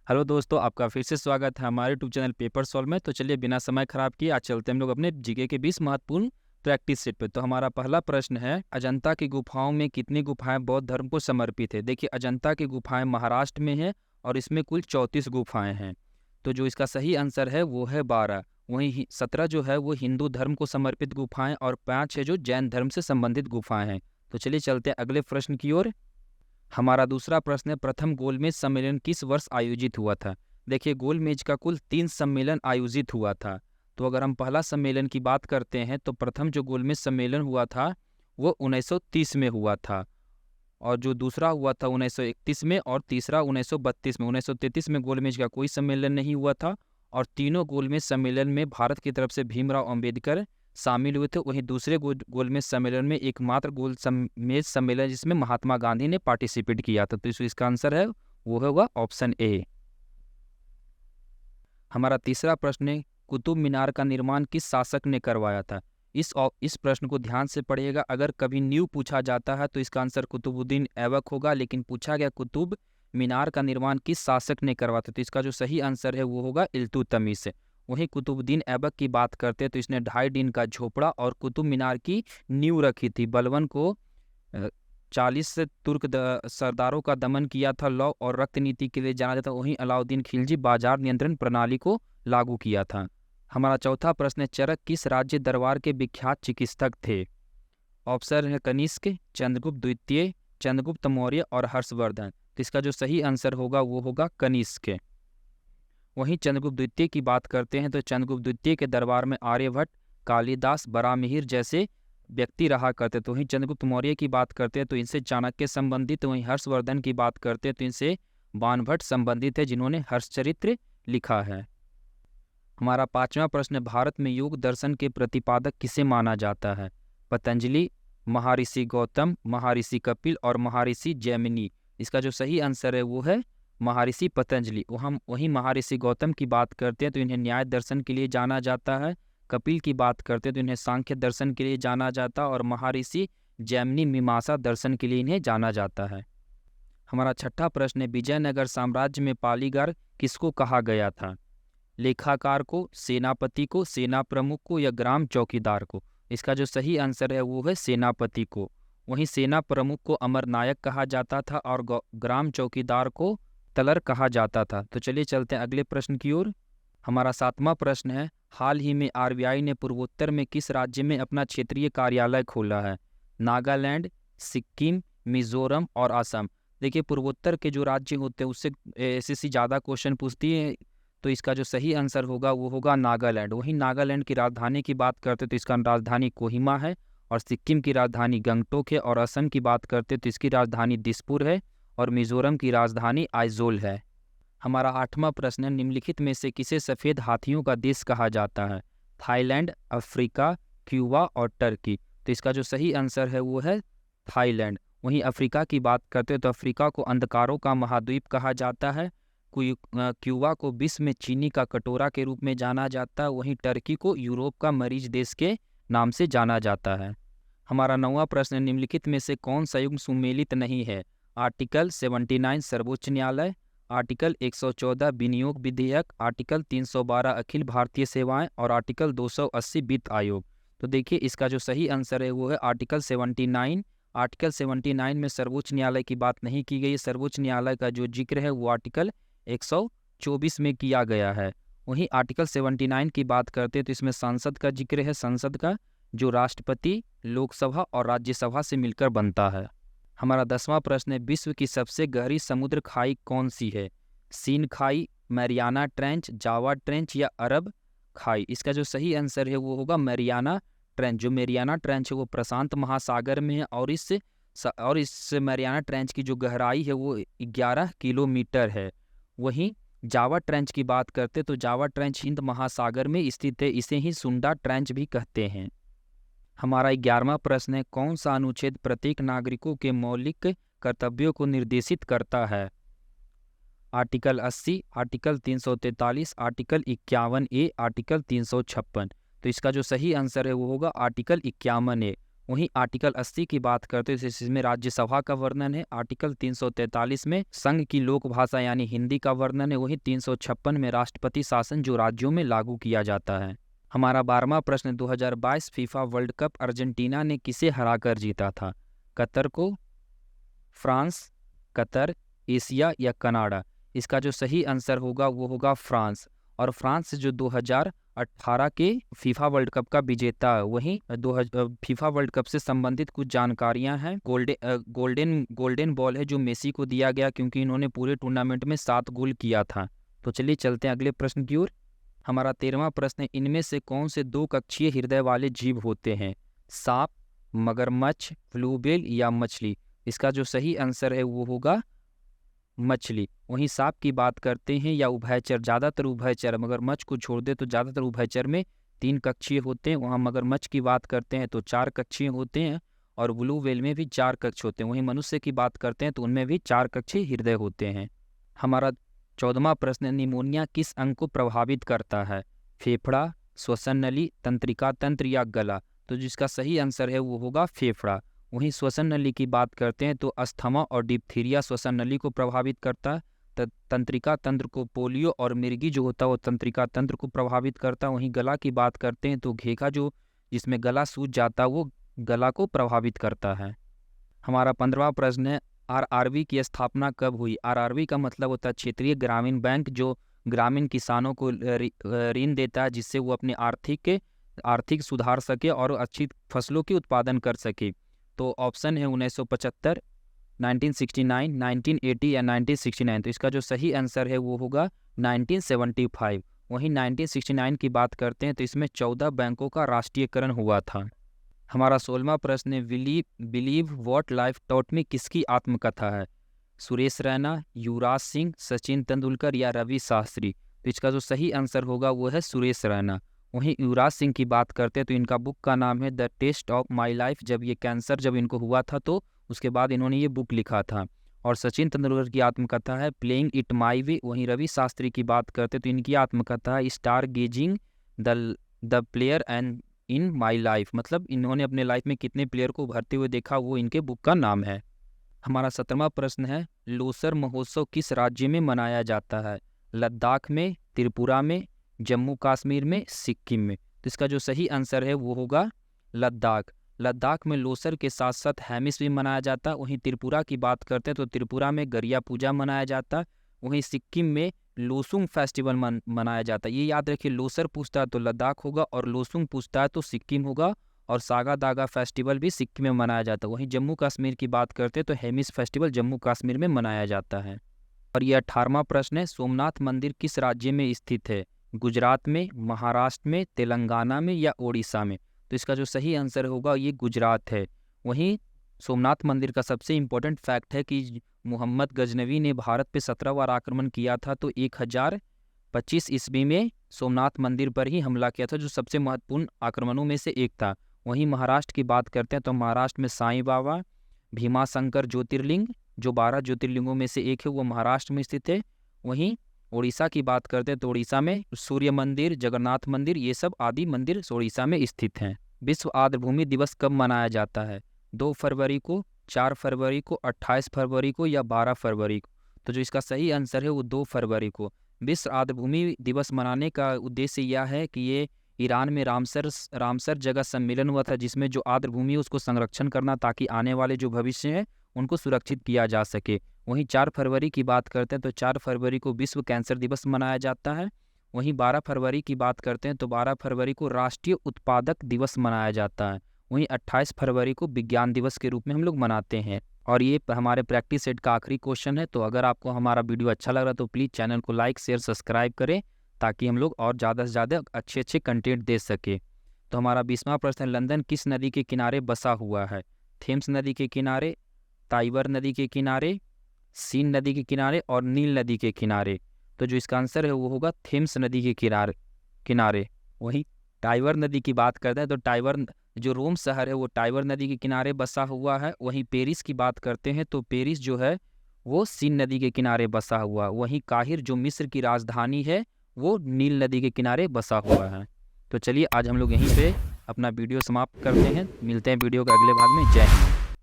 Hello दोस्तों, आपका फिर से स्वागत है हमारे यूट्यूब चैनल पेपर सॉल्व में। तो चलिए बिना समय खराब किए आज चलते हैं हम लोग अपने जीके के 20 महत्वपूर्ण प्रैक्टिस सेट पे। तो हमारा पहला प्रश्न है, अजंता की गुफाओं में कितनी गुफाएं बौद्ध धर्म को समर्पित है। देखिए, अजंता की गुफाएं महाराष्ट्र में है और इसमें कुल 34 गुफाएं हैं। तो जो इसका सही आंसर है वो है 12। वहीं 17 जो है वो हिंदू धर्म को समर्पित गुफाएं और 5 है जो जैन धर्म से संबंधित गुफाएं हैं। तो चलिए चलते हैं अगले प्रश्न की ओर। हमारा दूसरा प्रश्न है, प्रथम गोलमेज सम्मेलन किस वर्ष आयोजित हुआ था। देखिए, गोलमेज का कुल 3 सम्मेलन आयोजित हुआ था। तो अगर हम पहला सम्मेलन की बात करते हैं तो प्रथम जो गोलमेज सम्मेलन हुआ था वो 1930 में हुआ था, और जो दूसरा हुआ था 1931 में, और तीसरा 1932 में। 1933 में गोलमेज का कोई सम्मेलन नहीं हुआ था, और तीनों गोलमेज सम्मेलन में भारत की तरफ से भीमराव अंबेडकर शामिल हुए थे। वहीं दूसरे गोलमेज सम्मेलन में एकमात्र गोलमेज सम्मेलन जिसमें महात्मा गांधी ने पार्टिसिपेट किया था। तो इसका आंसर है वो होगा ऑप्शन ए। हमारा तीसरा प्रश्न है, कुतुब मीनार का निर्माण किस शासक ने करवाया था। इस प्रश्न को ध्यान से पढ़िएगा। अगर कभी न्यू पूछा जाता है तो इसका आंसर कुतुबुद्दीन ऐबक होगा, लेकिन पूछा गया कुतुब मीनार का निर्माण किस शासक ने करवाया था, तो इसका जो सही आंसर है वो होगा इल्तुतमिश। वहीं कुतुबुद्दीन ऐबक की बात करते हैं तो इसने 2.5 दिन का झोपड़ा और कुतुब मीनार की नींव रखी थी। बलबन को 40 से तुर्क सरदारों का दमन किया था। लौ और रक्त नीति के लिए जाना जाता। वहीं अलाउद्दीन खिलजी बाजार नियंत्रण प्रणाली को लागू किया था। हमारा चौथा प्रश्न है, चरक किस राज्य दरबार के विख्यात चिकित्सक थे। ऑप्शन है कनिष्क, चंद्रगुप्त द्वितीय, चंद्रगुप्त मौर्य और हर्षवर्धन। तो इसका जो सही आंसर होगा वो होगा कनिष्क। वहीं चंद्रगुप्त द्वितीय की बात करते हैं तो चंद्रगुप्त द्वितीय के दरबार में आर्यभट्ट, कालिदास, बरामिहिर जैसे व्यक्ति रहा करते। तो वहीं चंद्रगुप्त मौर्य की बात करते हैं तो इनसे चाणक्य संबंधित। वहीं हर्षवर्धन की बात करते हैं तो इनसे बाणभट्ट संबंधित है जिन्होंने हर्षचरित्र लिखा है। हमारा पांचवा प्रश्न है, भारत में योग दर्शन के प्रतिपादक किसे माना जाता है। पतंजलि, महर्षि गौतम, महर्षि कपिल और महर्षि जैमिनी। इसका जो सही आंसर है वो है महर्षि पतंजलि। वहीं महर्षि गौतम की बात करते हैं तो इन्हें न्याय दर्शन के लिए जाना जाता है। कपिल की बात करते हैं तो इन्हें सांख्य दर्शन के लिए जाना जाता है, और महर्षि जैमिनी मीमांसा दर्शन के लिए इन्हें जाना जाता है। हमारा छठा प्रश्न है, विजयनगर साम्राज्य में पालीगार किसको कहा गया था। लेखाकार को, सेनापति को, सेना प्रमुख को या ग्राम चौकीदार को। इसका जो सही आंसर है वो है सेनापति को। वहीं सेना प्रमुख को अमरनायक कहा जाता था और ग्राम चौकीदार को तलर कहा जाता था। तो चलिए चलते हैं अगले प्रश्न की ओर। हमारा सातवां प्रश्न है, हाल ही में आरबीआई ने पूर्वोत्तर में किस राज्य में अपना क्षेत्रीय कार्यालय खोला है। नागालैंड, सिक्किम, मिजोरम और असम। देखिए, पूर्वोत्तर के जो राज्य होते हैं उससे एसएससी ज़्यादा क्वेश्चन पूछती है, तो इसका जो सही आंसर होगा वो होगा नागालैंड। वहीं नागालैंड की राजधानी की बात करते तो इसका राजधानी कोहिमा है, और सिक्किम की राजधानी गंगटोक है, और असम की बात करते तो इसकी राजधानी दिसपुर है, और मिजोरम की राजधानी आइजोल है। हमारा आठवां प्रश्न है, निम्नलिखित में से किसे सफ़ेद हाथियों का देश कहा जाता है। थाईलैंड, अफ्रीका, क्यूबा और टर्की। तो इसका जो सही आंसर है वो है थाईलैंड। वहीं अफ्रीका की बात करते हैं तो अफ्रीका को अंधकारों का महाद्वीप कहा जाता है। क्यूबा को विश्व में चीनी का कटोरा के रूप में जाना जाता है। वहीं टर्की को यूरोप का मरीज देश के नाम से जाना जाता है। हमारा नौवां प्रश्न, निम्नलिखित में से कौन संयुक्त सुमेलित नहीं है। आर्टिकल 79 सर्वोच्च न्यायालय, आर्टिकल 114 विनियोग विधेयक, आर्टिकल 312 अखिल भारतीय सेवाएं और आर्टिकल 280 वित्त आयोग। तो देखिए, इसका जो सही आंसर है वो है आर्टिकल 79। आर्टिकल 79 में सर्वोच्च न्यायालय की बात नहीं की गई। सर्वोच्च न्यायालय का जो जिक्र है वो आर्टिकल 124 में किया गया है। वहीं आर्टिकल 79 की बात करते हैं तो इसमें संसद का जिक्र है, संसद का जो राष्ट्रपति, लोकसभा और राज्यसभा से मिलकर बनता है। हमारा 10वां प्रश्न है, विश्व की सबसे गहरी समुद्र खाई कौन सी है। सीन खाई, मैरियाना ट्रेंच, जावा ट्रेंच या अरब खाई। इसका जो सही आंसर है वो होगा मैरियाना ट्रेंच। जो मैरियाना ट्रेंच है वो प्रशांत महासागर में है, और इस मैरियाना ट्रेंच की जो गहराई है वो 11 किलोमीटर है। वहीं जावा ट्रेंच की बात करते तो जावा ट्रेंच हिंद महासागर में स्थित है। इसे ही सुंडा ट्रेंच भी कहते हैं। हमारा 11वां प्रश्न है, कौन सा अनुच्छेद प्रत्येक नागरिकों के मौलिक कर्तव्यों को निर्देशित करता है। Article 80, article 343, article 51A, article 356। तो इसका जो सही आंसर है वो होगा आर्टिकल 51A। वहीं आर्टिकल 80 की बात करते हैं तो इसमें राज्यसभा का वर्णन है। आर्टिकल 343 में संघ की लोक भाषा यानी हिंदी का वर्णन है। वहीं 356 में राष्ट्रपति शासन जो राज्यों में लागू किया जाता है। हमारा 12वां प्रश्न, 2022 फीफा वर्ल्ड कप अर्जेंटीना ने किसे हराकर जीता था? कतर को, फ्रांस, कतर, एशिया या कनाडा? इसका जो सही आंसर होगा वो होगा फ्रांस। और फ्रांस जो 2018 के फीफा वर्ल्ड कप का विजेता है। वहीं फीफा वर्ल्ड कप से संबंधित कुछ जानकारियां हैं। गोल्डन बॉल है जो मेसी को दिया गया क्योंकि इन्होंने पूरे टूर्नामेंट में 7 गोल किया था। तो चलिए चलते हैं अगले प्रश्न की ओर। हमारा 13वां प्रश्न है, इनमें से कौन से 2 कक्षीय हृदय वाले जीव होते हैं? सांप, मगरमच्छ, ब्लूवेल या मछली? इसका जो सही आंसर है वो होगा मछली। वहीं सांप की बात करते हैं या उभयचर, ज़्यादातर उभयचर, मगरमच्छ को छोड़ दे तो ज़्यादातर उभयचर में 3 कक्षीय होते हैं। वहाँ मगरमच्छ की बात करते हैं तो 4 कक्षीय होते हैं और ब्लू व्हेल में भी 4 कक्ष होते हैं। वहीं मनुष्य की बात करते हैं तो उनमें भी 4 कक्षीय हृदय होते हैं। हमारा 14वां प्रश्न, निमोनिया किस अंग को प्रभावित करता है? फेफड़ा, श्वसन नली, तंत्रिका तंत्र या गला? तो जिसका सही आंसर है वो होगा फेफड़ा। वहीं श्वसन नली की बात करते हैं तो अस्थमा और डिप्थीरिया श्वसन नली को प्रभावित करता है। तंत्रिका तंत्र को पोलियो और मिर्गी जो होता है वो तंत्रिका तंत्र को प्रभावित करता है। वहीं गला की बात करते हैं तो घेघा जो जिसमें गला सूज जाता है वो गला को प्रभावित करता है। हमारा 15वां प्रश्न है, आरआरबी की स्थापना कब हुई? आरआरबी का मतलब होता है क्षेत्रीय ग्रामीण बैंक, जो ग्रामीण किसानों को ऋण देता है जिससे वो अपने आर्थिक सुधार सके और अच्छी फसलों की उत्पादन कर सके। तो ऑप्शन है 1975, 1969, 1980 या 1969। तो इसका जो सही आंसर है वो होगा 1975। वहीं 1969 की बात करते हैं तो इसमें 14 बैंकों का राष्ट्रीयकरण हुआ था। हमारा 16वां प्रश्न है, believe what life taught me किसकी आत्मकथा है? सुरेश रैना, युवराज सिंह, सचिन तेंदुलकर या रवि शास्त्री? तो इसका जो सही आंसर होगा वो है सुरेश रैना। वहीं युवराज सिंह की बात करते हैं तो इनका बुक का नाम है the test of my life. जब इनको हुआ था तो उसके बाद इन्होंने ये बुक लिखा था। और सचिन तेंदुलकर की आत्मकथा है प्लेइंग इट माई वे। वहीं रवि शास्त्री की बात करते हैं तो इनकी आत्मकथा है stargazing the player and in my life. मतलब इन्होंने अपने लाइफ में कितने प्लेयर को उभरते हुए देखा वो इनके बुक का नाम है। हमारा 17वां प्रश्न है, लोसर महोत्सव किस राज्य में मनाया जाता है? लद्दाख में, त्रिपुरा में, जम्मू कश्मीर में, सिक्किम में? तो इसका जो सही आंसर है वो होगा लद्दाख। लद्दाख में लोसर के साथ साथ हैमिस भी मनाया जाता है। वहीं त्रिपुरा की बात करते हैं तो त्रिपुरा में गरिया पूजा मनाया जाता है। वहीं सिक्किम में लोसुंग फेस्टिवल मनाया जाता है। ये याद रखिए, लोसर पूछता है तो लद्दाख होगा और लोसुंग पूछता है तो सिक्किम होगा। और सागा दागा फेस्टिवल भी सिक्किम में मनाया जाता है। वहीं जम्मू कश्मीर की बात करते हैं तो हेमिस फेस्टिवल जम्मू कश्मीर में मनाया जाता है। और ये 18वां प्रश्न है, सोमनाथ मंदिर किस राज्य में स्थित है? गुजरात में, महाराष्ट्र में, तेलंगाना में या ओडिशा में? तो इसका जो सही आंसर होगा ये गुजरात है। वहीं सोमनाथ मंदिर का सबसे इम्पोर्टेंट फैक्ट है कि मोहम्मद गजनवी ने भारत पे 17 बार आक्रमण किया था तो 1025 ईस्वी में सोमनाथ मंदिर पर ही हमला किया था, जो सबसे महत्वपूर्ण आक्रमणों में से एक था। वहीं महाराष्ट्र की बात करते हैं तो महाराष्ट्र में साईं बाबा, भीमाशंकर ज्योतिर्लिंग जो 12 ज्योतिर्लिंगों में से एक है वो महाराष्ट्र में स्थित है। वहीं उड़ीसा की बात करते हैं तो उड़ीसा में सूर्य मंदिर, जगन्नाथ मंदिर, ये सब आदि मंदिर उड़ीसा में स्थित हैं। विश्व आर्द्रभूमि दिवस कब मनाया जाता है? 2 फरवरी को, 4 फरवरी को, 28 फरवरी को या 12 फरवरी को? तो जो इसका सही आंसर है वो 2 फरवरी को। विश्व आर्द्रभूमि दिवस मनाने का उद्देश्य यह है कि ये ईरान में रामसर जगह सम्मेलन हुआ था जिसमें जो आर्द्रभूमि है उसको संरक्षण करना ताकि आने वाले जो भविष्य है उनको सुरक्षित किया जा सके। वहीं 4 फरवरी की बात करते हैं तो 4 फरवरी को विश्व कैंसर दिवस मनाया जाता है। वहीं 12 फरवरी की बात करते हैं तो 12 फरवरी को राष्ट्रीय उत्पादक दिवस मनाया जाता है। वहीं 28 फरवरी को विज्ञान दिवस के रूप में हम लोग मनाते हैं। और ये हमारे प्रैक्टिस सेट का आखिरी क्वेश्चन है। तो अगर आपको हमारा वीडियो अच्छा लग रहा है तो प्लीज़ चैनल को लाइक, शेयर, सब्सक्राइब करें ताकि हम लोग और ज़्यादा से ज़्यादा अच्छे कंटेंट दे सके। तो हमारा 20वां प्रश्न है, लंदन किस नदी के किनारे बसा हुआ है? थेम्स नदी के किनारे, टाइबर नदी के किनारे, सीन नदी के किनारे और नील नदी के किनारे? तो जो इसका आंसर है वो होगा थेम्स नदी के किनारे। वहीं टाइबर नदी की बात करते हैं तो टाइबर जो रोम शहर है वो टाइबर नदी के किनारे बसा हुआ है। वहीं पेरिस की बात करते हैं तो पेरिस जो है वो सीन नदी के किनारे बसा हुआ। वहीं काहिर जो मिस्र की राजधानी है वो नील नदी के किनारे बसा हुआ है। तो चलिए आज हम लोग यहीं पे अपना वीडियो समाप्त करते हैं। मिलते हैं वीडियो के अगले भाग में। जय हिंद।